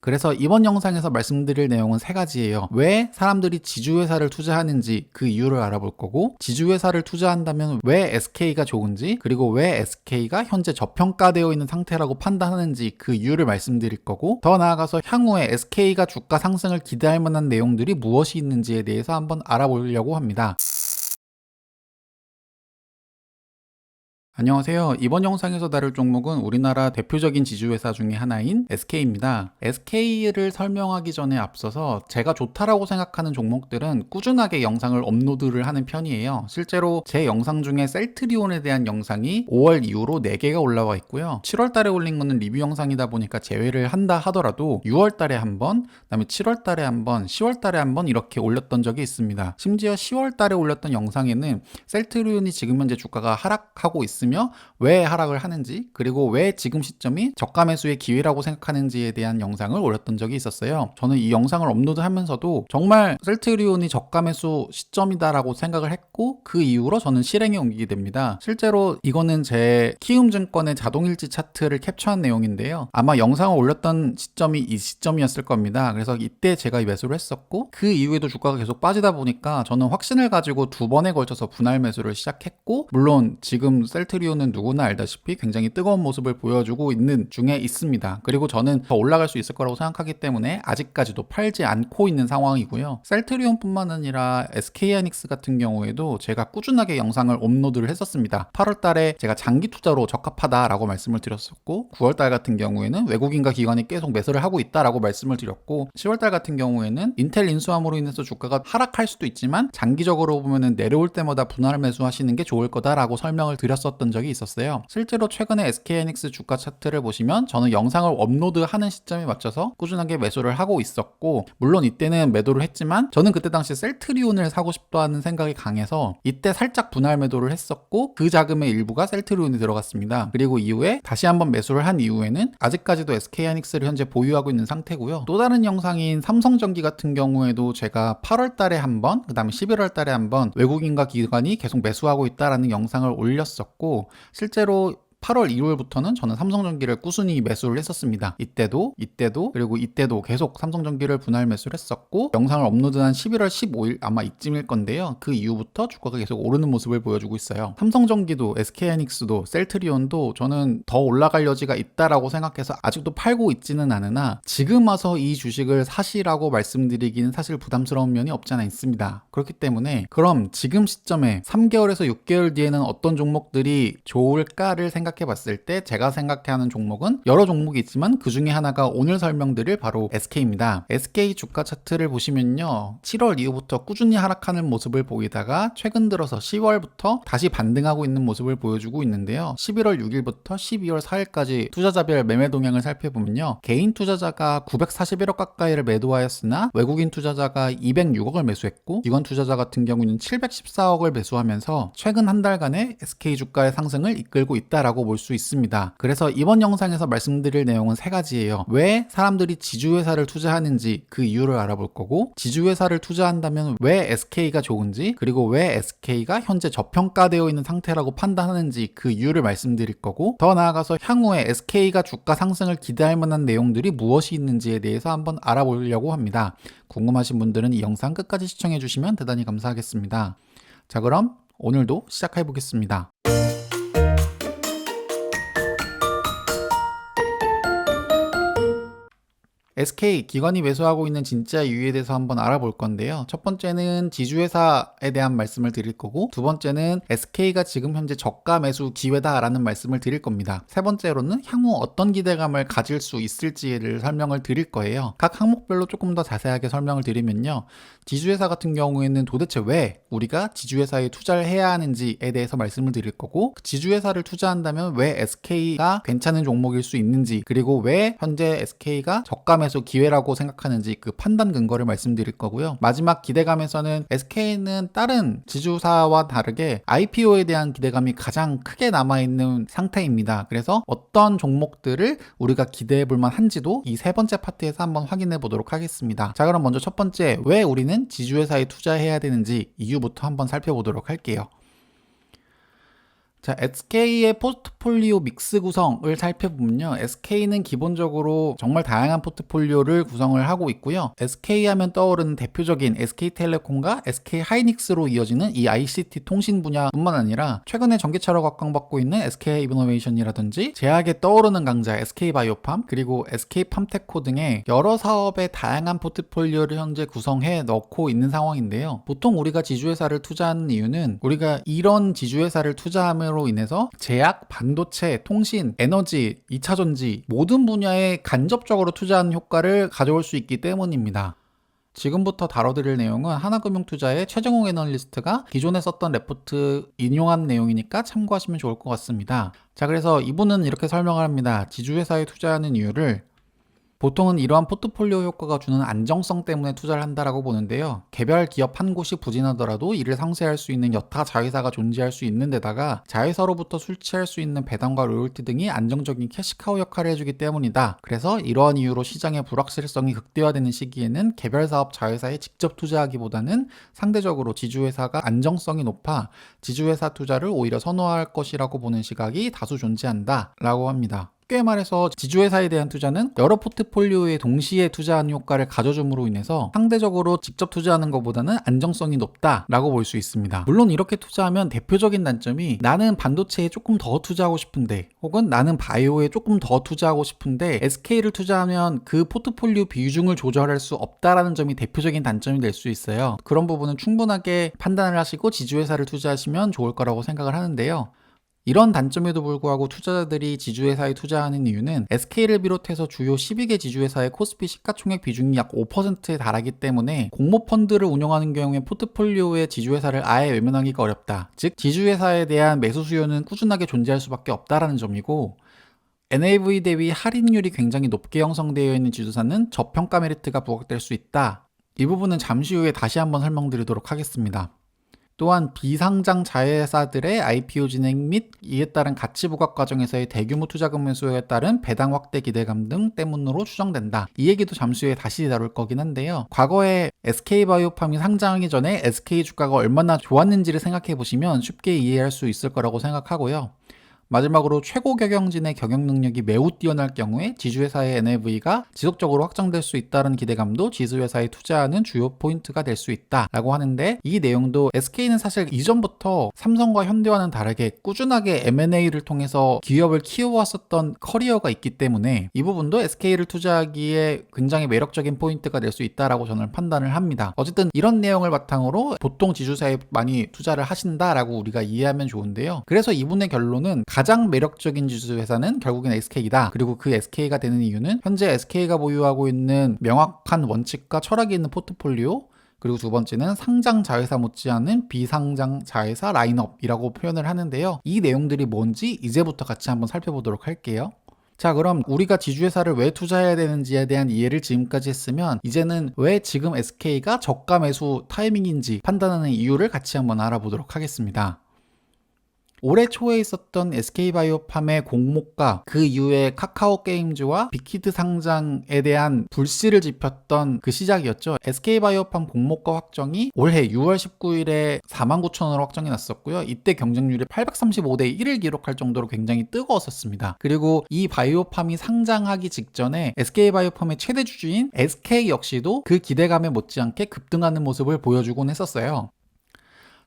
그래서 이번 영상에서 말씀드릴 내용은 세 가지예요. 왜 사람들이 지주회사를 투자하는지 그 이유를 알아볼 거고, 지주회사를 투자한다면 왜 SK가 좋은지, 그리고 왜 SK가 현재 저평가되어 있는 상태라고 판단하는지 그 이유를 말씀드릴 거고, 더 나아가서 향후에 SK가 주가 상승을 기대할 만한 내용들이 무엇이 있는지에 대해서 한번 알아보려고 합니다. 안녕하세요. 이번 영상에서 다룰 종목은 우리나라 대표적인 지주회사 중에 하나인 SK입니다. SK를 설명하기 전에 앞서서 제가 좋다라고 생각하는 종목들은 꾸준하게 영상을 업로드를 하는 편이에요. 실제로 제 영상 중에 셀트리온에 대한 영상이 5월 이후로 4개가 올라와 있고요. 7월 달에 올린 거는 리뷰 영상이다 보니까 제외를 한다 하더라도 6월 달에 한 번, 그다음에 7월 달에 한 번, 10월 달에 한 번 이렇게 올렸던 적이 있습니다. 심지어 10월 달에 올렸던 영상에는 셀트리온이 지금 현재 주가가 하락하고 있습니다. 왜 하락을 하는지, 그리고 왜 지금 시점이 저가 매수의 기회라고 생각하는지에 대한 영상을 올렸던 적이 있었어요. 저는 이 영상을 업로드하면서도 정말 셀트리온이 저가 매수 시점이다라고 생각을 했고, 그 이후로 저는 실행에 옮기게 됩니다. 실제로 이거는 제 키움증권의 자동일지 차트를 캡처한 내용인데요. 아마 영상을 올렸던 시점이 이 시점이었을 겁니다. 그래서 이때 제가 매수를 했었고, 그 이후에도 주가가 계속 빠지다 보니까 저는 확신을 가지고 2번에 걸쳐서 분할 매수를 시작했고, 물론 지금 셀트리온은 누구나 알다시피 굉장히 뜨거운 모습을 보여주고 있는 중에 있습니다. 그리고 저는 더 올라갈 수 있을 거라고 생각하기 때문에 아직까지도 팔지 않고 있는 상황이고요. 셀트리온뿐만 아니라 SK하이닉스 같은 경우에도 제가 꾸준하게 영상을 업로드를 했었습니다. 8월 달에 제가 장기 투자로 적합하다라고 말씀을 드렸었고, 9월 달 같은 경우에는 외국인과 기관이 계속 매수를 하고 있다라고 말씀을 드렸고, 10월 달 같은 경우에는 인텔 인수함으로 인해서 주가가 하락할 수도 있지만 장기적으로 보면은 내려올 때마다 분할 매수하시는 게 좋을 거다라고 설명을 드렸었던 적이 있었어요. 실제로 최근에 SK하이닉스 주가 차트를 보시면 저는 영상을 업로드하는 시점에 맞춰서 꾸준하게 매수를 하고 있었고, 물론 이때는 매도를 했지만 저는 그때 당시 셀트리온을 사고 싶다는 생각이 강해서 이때 살짝 분할 매도를 했었고, 그 자금의 일부가 셀트리온이 들어갔습니다. 그리고 이후에 다시 한번 매수를 한 이후에는 아직까지도 SK하이닉스를 현재 보유하고 있는 상태고요. 또 다른 영상인 삼성전기 같은 경우에도 제가 8월 달에 한번, 그 다음에 11월 달에 한번 외국인과 기관이 계속 매수하고 있다라는 영상을 올렸었고, 실제로 8월 2월부터는 저는 삼성전기를 꾸준히 매수를 했었습니다. 이때도 그리고 이때도 계속 삼성전기를 분할 매수를 했었고, 영상을 업로드한 11월 15일 아마 이쯤일 건데요. 그 이후부터 주가가 계속 오르는 모습을 보여주고 있어요. 삼성전기도 SK하이닉스도 셀트리온도 저는 더 올라갈 여지가 있다라고 생각해서 아직도 팔고 있지는 않으나, 지금 와서 이 주식을 사시라고 말씀드리기는 사실 부담스러운 면이 없지 않아 있습니다. 그렇기 때문에 그럼 지금 시점에 3개월에서 6개월 뒤에는 어떤 종목들이 좋을까를 생각해 봤을 때 제가 생각하는 종목은 여러 종목이 있지만 그 중에 하나가 오늘 설명드릴 바로 SK입니다. SK 주가 차트를 보시면요, 7월 이후부터 꾸준히 하락하는 모습을 보이다가 최근 들어서 10월부터 다시 반등하고 있는 모습을 보여주고 있는데요. 11월 6일부터 12월 4일까지 투자자별 매매 동향을 살펴보면요, 개인 투자자가 941억 가까이를 매도하였으나 외국인 투자자가 206억을 매수했고, 기관 투자자 같은 경우는 714억을 매수하면서 최근 한 달간의 SK 주가의 상승을 이끌고 있다라고 볼 수 있습니다. 그래서 이번 영상에서 말씀드릴 내용은 세 가지예요. 왜 사람들이 지주회사를 투자하는지 그 이유를 알아볼 거고, 지주회사를 투자한다면 왜 SK가 좋은지, 그리고 왜 SK가 현재 저평가되어 있는 상태라고 판단하는지 그 이유를 말씀드릴 거고, 더 나아가서 향후에 SK가 주가 상승을 기대할 만한 내용들이 무엇이 있는지에 대해서 한번 알아보려고 합니다. 궁금하신 분들은 이 영상 끝까지 시청해 주시면 대단히 감사하겠습니다. 자, 그럼 오늘도 시작해 보겠습니다. SK 기관이 매수하고 있는 진짜 이유에 대해서 한번 알아볼 건데요. 첫 번째는 지주회사에 대한 말씀을 드릴 거고, 두 번째는 SK가 지금 현재 저가 매수 기회다라는 말씀을 드릴 겁니다. 세 번째로는 향후 어떤 기대감을 가질 수 있을지를 설명을 드릴 거예요. 각 항목별로 조금 더 자세하게 설명을 드리면요, 지주회사 같은 경우에는 도대체 왜 우리가 지주회사에 투자를 해야 하는지에 대해서 말씀을 드릴 거고, 지주회사를 투자한다면 왜 SK가 괜찮은 종목일 수 있는지, 그리고 왜 현재 SK가 저가 매수 기회라고 생각하는지 그 판단 근거를 말씀드릴 거고요. 마지막 기대감에서는 SK는 다른 지주사와 다르게 IPO에 대한 기대감이 가장 크게 남아있는 상태입니다. 그래서 어떤 종목들을 우리가 기대해 볼 만한지도 이 세 번째 파트에서 한번 확인해 보도록 하겠습니다. 자, 그럼 먼저 첫 번째, 왜 우리는 지주회사에 투자해야 되는지 이유부터 한번 살펴보도록 할게요. 자, SK의 포트폴리오 믹스 구성을 살펴보면요. SK는 기본적으로 정말 다양한 포트폴리오를 구성을 하고 있고요. SK 하면 떠오르는 대표적인 SK텔레콤과 SK하이닉스로 이어지는 이 ICT 통신 분야뿐만 아니라 최근에 전기차로 각광받고 있는 SK이노베이션이라든지 제약에 떠오르는 강자 SK바이오팜 그리고 SK팜테코 등의 여러 사업의 다양한 포트폴리오를 현재 구성해 넣고 있는 상황인데요. 보통 우리가 지주회사를 투자하는 이유는 우리가 이런 지주회사를 투자함으로 인해서 제약, 반도체, 통신, 에너지, 2차전지 모든 분야에 간접적으로 투자하는 효과를 가져올 수 있기 때문입니다. 지금부터 다뤄드릴 내용은 하나금융투자의 최정욱 애널리스트가 기존에 썼던 레포트 인용한 내용이니까 참고하시면 좋을 것 같습니다. 자, 그래서 이분은 이렇게 설명을 합니다. 지주회사에 투자하는 이유를 보통은 이러한 포트폴리오 효과가 주는 안정성 때문에 투자를 한다라고 보는데요. 개별 기업 한 곳이 부진하더라도 이를 상쇄할 수 있는 여타 자회사가 존재할 수 있는 데다가 자회사로부터 술취할 수 있는 배당과 로열티 등이 안정적인 캐시카우 역할을 해주기 때문이다. 그래서 이러한 이유로 시장의 불확실성이 극대화되는 시기에는 개별 사업 자회사에 직접 투자하기보다는 상대적으로 지주회사가 안정성이 높아 지주회사 투자를 오히려 선호할 것이라고 보는 시각이 다수 존재한다 라고 합니다. 쉽게 말해서 지주회사에 대한 투자는 여러 포트폴리오에 동시에 투자하는 효과를 가져줌으로 인해서 상대적으로 직접 투자하는 것보다는 안정성이 높다라고 볼 수 있습니다. 물론 이렇게 투자하면 대표적인 단점이 나는 반도체에 조금 더 투자하고 싶은데 혹은 나는 바이오에 조금 더 투자하고 싶은데 SK를 투자하면 그 포트폴리오 비중을 조절할 수 없다라는 점이 대표적인 단점이 될 수 있어요. 그런 부분은 충분하게 판단을 하시고 지주회사를 투자하시면 좋을 거라고 생각을 하는데요. 이런 단점에도 불구하고 투자자들이 지주회사에 투자하는 이유는 SK를 비롯해서 주요 12개 지주회사의 코스피 시가총액 비중이 약 5%에 달하기 때문에 공모펀드를 운영하는 경우에 포트폴리오의 지주회사를 아예 외면하기가 어렵다. 즉 지주회사에 대한 매수 수요는 꾸준하게 존재할 수밖에 없다라는 점이고 NAV 대비 할인율이 굉장히 높게 형성되어 있는 지주사는 저평가 메리트가 부각될 수 있다. 이 부분은 잠시 후에 다시 한번 설명드리도록 하겠습니다. 또한 비상장 자회사들의 IPO 진행 및 이에 따른 가치 부각 과정에서의 대규모 투자금 매수에 따른 배당 확대 기대감 등 때문으로 추정된다. 이 얘기도 잠시 후에 다시 다룰 거긴 한데요. 과거에 SK바이오팜이 상장하기 전에 SK 주가가 얼마나 좋았는지를 생각해 보시면 쉽게 이해할 수 있을 거라고 생각하고요. 마지막으로 최고 경영진의 경영 능력이 매우 뛰어날 경우에 지주회사의 NAV가 지속적으로 확장될 수 있다는 기대감도 지주회사에 투자하는 주요 포인트가 될 수 있다라고 하는데 이 내용도 SK는 사실 이전부터 삼성과 현대와는 다르게 꾸준하게 M&A를 통해서 기업을 키워왔었던 커리어가 있기 때문에 이 부분도 SK를 투자하기에 굉장히 매력적인 포인트가 될 수 있다라고 저는 판단을 합니다. 어쨌든 이런 내용을 바탕으로 보통 지주사에 많이 투자를 하신다라고 우리가 이해하면 좋은데요. 그래서 이분의 결론은 가장 매력적인 지주회사는 결국엔 SK이다. 그리고 그 SK가 되는 이유는 현재 SK가 보유하고 있는 명확한 원칙과 철학이 있는 포트폴리오 그리고 두 번째는 상장 자회사 못지않은 비상장 자회사 라인업이라고 표현을 하는데요. 이 내용들이 뭔지 이제부터 같이 한번 살펴보도록 할게요. 자, 그럼 우리가 지주회사를 왜 투자해야 되는지에 대한 이해를 지금까지 했으면 이제는 왜 지금 SK가 저가 매수 타이밍인지 판단하는 이유를 같이 한번 알아보도록 하겠습니다. 올해 초에 있었던 SK바이오팜의 공모가 그 이후에 카카오게임즈와 빅히트 상장에 대한 불씨를 지폈던 그 시작이었죠. SK바이오팜 공모가 확정이 올해 6월 19일에 49,000원으로 확정이 났었고요. 이때 경쟁률이 835대 1을 기록할 정도로 굉장히 뜨거웠었습니다. 그리고 이 바이오팜이 상장하기 직전에 SK바이오팜의 최대 주주인 SK 역시도 그 기대감에 못지않게 급등하는 모습을 보여주곤 했었어요.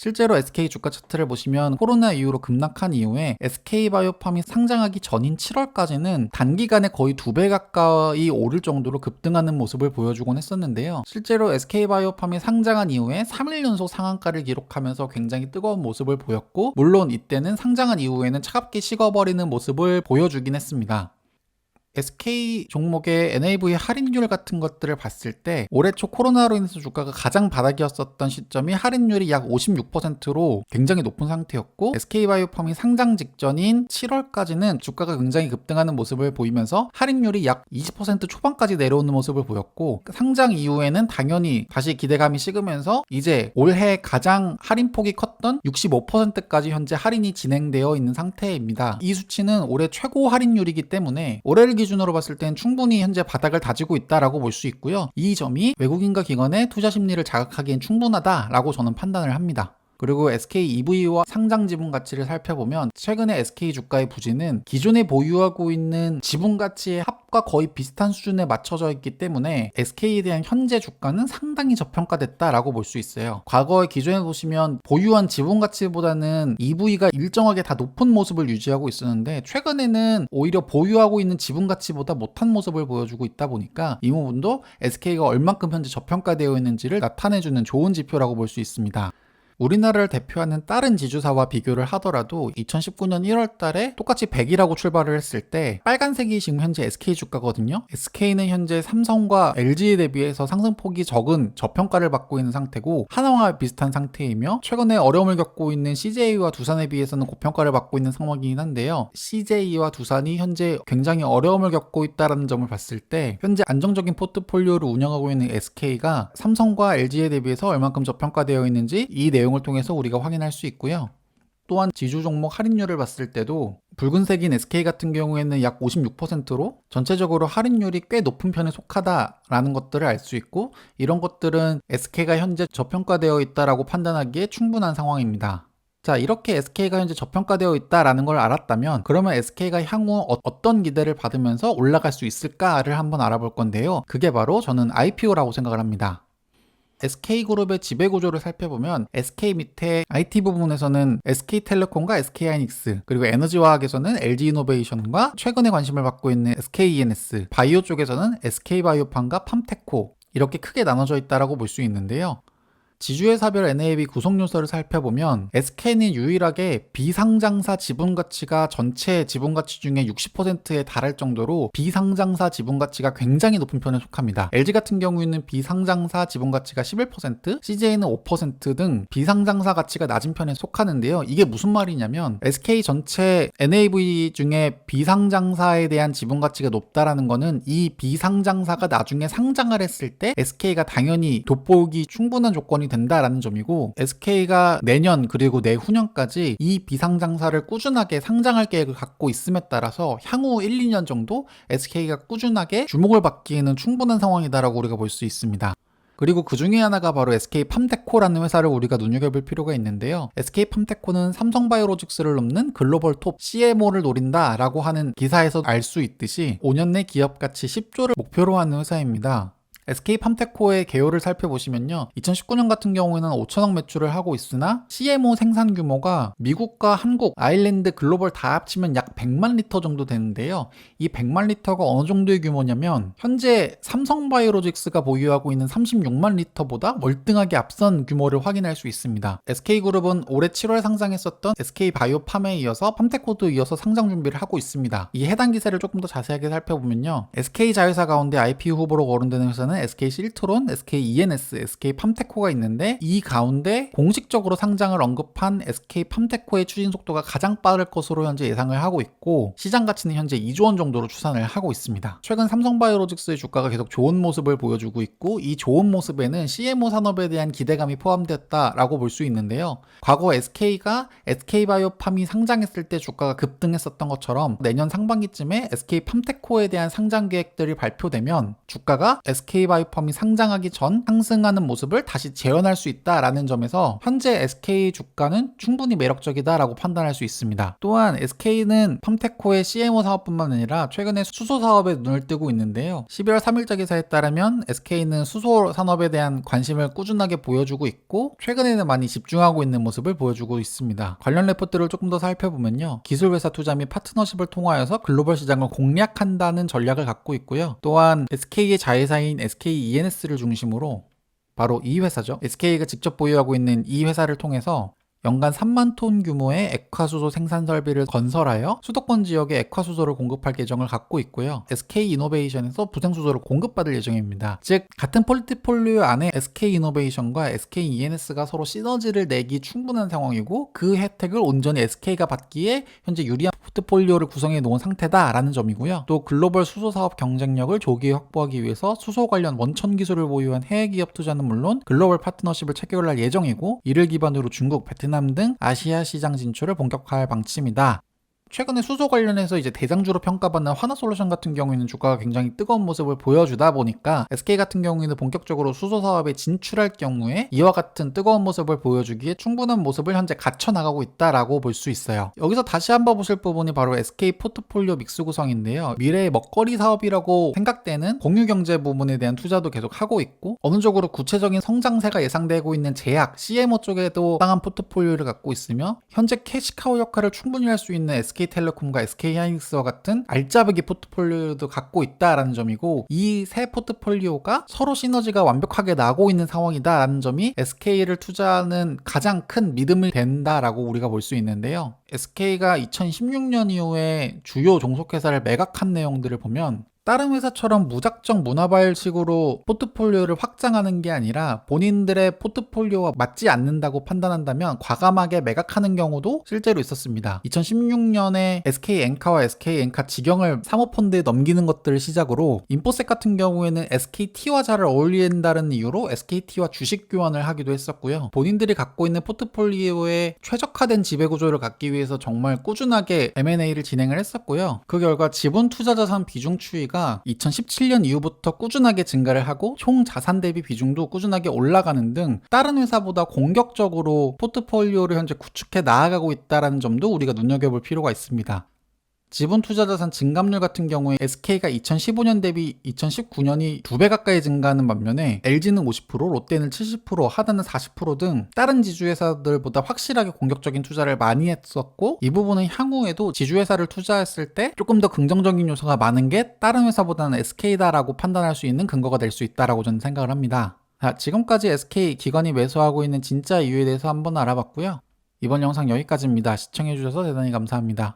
실제로 SK 주가 차트를 보시면 코로나 이후로 급락한 이후에 SK바이오팜이 상장하기 전인 7월까지는 단기간에 거의 2배 가까이 오를 정도로 급등하는 모습을 보여주곤 했었는데요. 실제로 SK바이오팜이 상장한 이후에 3일 연속 상한가를 기록하면서 굉장히 뜨거운 모습을 보였고 물론 이때는 상장한 이후에는 차갑게 식어버리는 모습을 보여주긴 했습니다. SK 종목의 NAV 할인율 같은 것들을 봤을 때 올해 초 코로나로 인해서 주가가 가장 바닥이었었던 시점이 할인율이 약 56%로 굉장히 높은 상태였고 SK바이오팜이 상장 직전인 7월까지는 주가가 굉장히 급등하는 모습을 보이면서 할인율이 약 20% 초반까지 내려오는 모습을 보였고 상장 이후에는 당연히 다시 기대감이 식으면서 이제 올해 가장 할인폭이 컸던 65%까지 현재 할인이 진행되어 있는 상태입니다. 이 수치는 올해 최고 할인율이기 때문에 올해를 기준으로 봤을 땐 충분히 현재 바닥을 다지고 있다라고 볼 수 있고요. 이 점이 외국인과 기관의 투자 심리를 자극하기엔 충분하다라고 저는 판단을 합니다. 그리고 SK EV와 상장 지분 가치를 살펴보면 최근에 SK 주가의 부진은 기존에 보유하고 있는 지분 가치의 합과 거의 비슷한 수준에 맞춰져 있기 때문에 SK에 대한 현재 주가는 상당히 저평가됐다라고 볼 수 있어요. 과거에 기존에 보시면 보유한 지분 가치보다는 EV가 일정하게 다 높은 모습을 유지하고 있었는데 최근에는 오히려 보유하고 있는 지분 가치보다 못한 모습을 보여주고 있다 보니까 이 부분도 SK가 얼만큼 현재 저평가되어 있는지를 나타내주는 좋은 지표라고 볼 수 있습니다. 우리나라를 대표하는 다른 지주사와 비교를 하더라도 2019년 1월 달에 똑같이 100이라고 출발을 했을 때 빨간색이 지금 현재 SK 주가거든요. SK는 현재 삼성과 LG에 대비해서 상승폭이 적은 저평가를 받고 있는 상태고 하나와 비슷한 상태이며 최근에 어려움을 겪고 있는 CJ와 두산에 비해서는 고평가를 받고 있는 상황이긴 한데요. CJ와 두산이 현재 굉장히 어려움을 겪고 있다는 점을 봤을 때 현재 안정적인 포트폴리오를 운영하고 있는 SK가 삼성과 LG에 대비해서 얼만큼 저평가되어 있는지 이 내용을 통해서 우리가 확인할 수 있고요. 또한 지주 종목 할인율을 봤을 때도 붉은색인 SK 같은 경우에는 약 56%로 전체적으로 할인율이 꽤 높은 편에 속하다라는 것들을 알 수 있고 이런 것들은 SK가 현재 저평가되어 있다라고 판단하기에 충분한 상황입니다. 자, 이렇게 SK가 현재 저평가되어 있다라는 걸 알았다면 그러면 SK가 향후 어떤 기대를 받으면서 올라갈 수 있을까를 한번 알아볼 건데요. 그게 바로 저는 IPO라고 생각을 합니다. SK그룹의 지배구조를 살펴보면 SK 밑에 IT 부분에서는 SK텔레콤과 SK하이닉스, 그리고 에너지화학에서는 LG이노베이션과 최근에 관심을 받고 있는 SKENS, 바이오 쪽에서는 SK바이오팜과 팜테코 이렇게 크게 나눠져 있다고 볼 수 있는데요. 지주회사별 NAV 구성요소를 살펴보면 SK는 유일하게 비상장사 지분가치가 전체 지분가치 중에 60%에 달할 정도로 비상장사 지분가치가 굉장히 높은 편에 속합니다. LG 같은 경우에는 비상장사 지분가치가 11%, CJ는 5% 등 비상장사 가치가 낮은 편에 속하는데요. 이게 무슨 말이냐면 SK 전체 NAV 중에 비상장사에 대한 지분가치가 높다라는 거는 이 비상장사가 나중에 상장을 했을 때 SK가 당연히 돋보기 충분한 조건이 된다라는 점이고 SK가 내년 그리고 내후년까지 이 비상장사를 꾸준하게 상장할 계획을 갖고 있음에 따라서 향후 1, 2년 정도 SK가 꾸준하게 주목을 받기에는 충분한 상황이다라고 우리가 볼 수 있습니다. 그리고 그 중에 하나가 바로 SK팜테코라는 회사를 우리가 눈여겨볼 필요가 있는데요. SK팜테코는 삼성바이오로직스를 넘는 글로벌 톱 CMO를 노린다라고 하는 기사에서 알 수 있듯이 5년 내 기업가치 10조를 목표로 하는 회사입니다. SK팜테코의 개요를 살펴보시면요. 2019년 같은 경우에는 5천억 매출을 하고 있으나 CMO 생산 규모가 미국과 한국, 아일랜드, 글로벌 다 합치면 약 100만 리터 정도 되는데요. 이 100만 리터가 어느 정도의 규모냐면 현재 삼성바이오로직스가 보유하고 있는 36만 리터보다 월등하게 앞선 규모를 확인할 수 있습니다. SK그룹은 올해 7월 상장했었던 SK바이오팜에 이어서 팜테코도 이어서 상장 준비를 하고 있습니다. 이 해당 기사를 조금 더 자세하게 살펴보면요. SK자회사 가운데 IPO 후보로 거론되는 회사는 SK실트론, SKENS, SK팜테코가 있는데 이 가운데 공식적으로 상장을 언급한 SK팜테코의 추진 속도가 가장 빠를 것으로 현재 예상을 하고 있고 시장 가치는 현재 2조 원 정도로 추산을 하고 있습니다. 최근 삼성바이오로직스의 주가가 계속 좋은 모습을 보여주고 있고 이 좋은 모습에는 CMO 산업에 대한 기대감이 포함되었다라고 볼 수 있는데요. 과거 SK가 SK바이오팜이 상장했을 때 주가가 급등했었던 것처럼 내년 상반기쯤에 SK팜테코에 대한 상장 계획들이 발표되면 주가가 SK바이오팜이 상장하기 전 상승하는 모습을 다시 재현할 수 있다라는 점에서 현재 SK 주가는 충분히 매력적이다라고 판단할 수 있습니다. 또한 SK는 팜테코의 CMO 사업뿐만 아니라 최근에 수소 사업에 눈을 뜨고 있는데요. 12월 3일자 기사에 따르면 SK는 수소 산업에 대한 관심을 꾸준하게 보여주고 있고 최근에는 많이 집중하고 있는 모습을 보여주고 있습니다. 관련 레포트를 조금 더 살펴보면요. 기술회사 투자 및 파트너십을 통하여서 글로벌 시장을 공략한다는 전략을 갖고 있고요. 또한 SK의 자회사인 SKENS를 중심으로 바로 이 회사죠. SK가 직접 보유하고 있는 이 회사를 통해서 연간 3만 톤 규모의 액화수소 생산 설비를 건설하여 수도권 지역에 액화수소를 공급할 계정을 갖고 있고요. SK이노베이션에서 부생수소를 공급받을 예정입니다. 즉 같은 포트폴리오 안에 SK이노베이션과 SKENS가 서로 시너지를 내기 충분한 상황이고 그 혜택을 온전히 SK가 받기에 현재 유리한 포트폴리오를 구성해 놓은 상태다라는 점이고요. 또 글로벌 수소 사업 경쟁력을 조기에 확보하기 위해서 수소 관련 원천 기술을 보유한 해외 기업 투자는 물론 글로벌 파트너십을 체결할 예정이고 이를 기반으로 중국, 베트남 등 아시아 시장 진출을 본격화할 방침이다. 최근에 수소 관련해서 이제 대장주로 평가받는 하나솔루션 같은 경우에는 주가가 굉장히 뜨거운 모습을 보여주다 보니까 SK 같은 경우에는 본격적으로 수소 사업에 진출할 경우에 이와 같은 뜨거운 모습을 보여주기에 충분한 모습을 현재 갖춰 나가고 있다라고 볼 수 있어요. 여기서 다시 한번 보실 부분이 바로 SK 포트폴리오 믹스 구성인데요. 미래의 먹거리 사업이라고 생각되는 공유경제 부분에 대한 투자도 계속 하고 있고, 어느 쪽으로 구체적인 성장세가 예상되고 있는 제약, CMO 쪽에도 땅한 포트폴리오를 갖고 있으며, 현재 캐시카우 역할을 충분히 할 수 있는 SK텔레콤과 SK하이닉스와 같은 알짜배기 포트폴리오도 갖고 있다라는 점이고, 이 세 포트폴리오가 서로 시너지가 완벽하게 나고 있는 상황이다라는 점이 SK를 투자하는 가장 큰 믿음이 된다라고 우리가 볼 수 있는데요. SK가 2016년 이후에 주요 종속회사를 매각한 내용들을 보면 다른 회사처럼 무작정 문화발식으로 포트폴리오를 확장하는 게 아니라 본인들의 포트폴리오와 맞지 않는다고 판단한다면 과감하게 매각하는 경우도 실제로 있었습니다. 2016년에 SK엔카와 SK엔카 직영을 사모펀드에 넘기는 것들을 시작으로 인포셋 같은 경우에는 SKT와 잘 어울린다는 이유로 SKT와 주식 교환을 하기도 했었고요. 본인들이 갖고 있는 포트폴리오에 최적화된 지배구조를 갖기 위해서 정말 꾸준하게 M&A를 진행을 했었고요. 그 결과 지분 투자 자산 비중 추이가 2017년 이후부터 꾸준하게 증가를 하고 총 자산 대비 비중도 꾸준하게 올라가는 등 다른 회사보다 공격적으로 포트폴리오를 현재 구축해 나아가고 있다는 점도 우리가 눈여겨볼 필요가 있습니다. 지분 투자 자산 증감률 같은 경우에 SK가 2015년 대비 2019년이 2배 가까이 증가하는 반면에 LG는 50%, 롯데는 70%, 하나는 40% 등 다른 지주회사들보다 확실하게 공격적인 투자를 많이 했었고, 이 부분은 향후에도 지주회사를 투자했을 때 조금 더 긍정적인 요소가 많은 게 다른 회사보다는 SK다라고 판단할 수 있는 근거가 될 수 있다라고 저는 생각을 합니다. 지금까지 SK 기관이 매수하고 있는 진짜 이유에 대해서 한번 알아봤고요. 이번 영상 여기까지입니다. 시청해주셔서 대단히 감사합니다.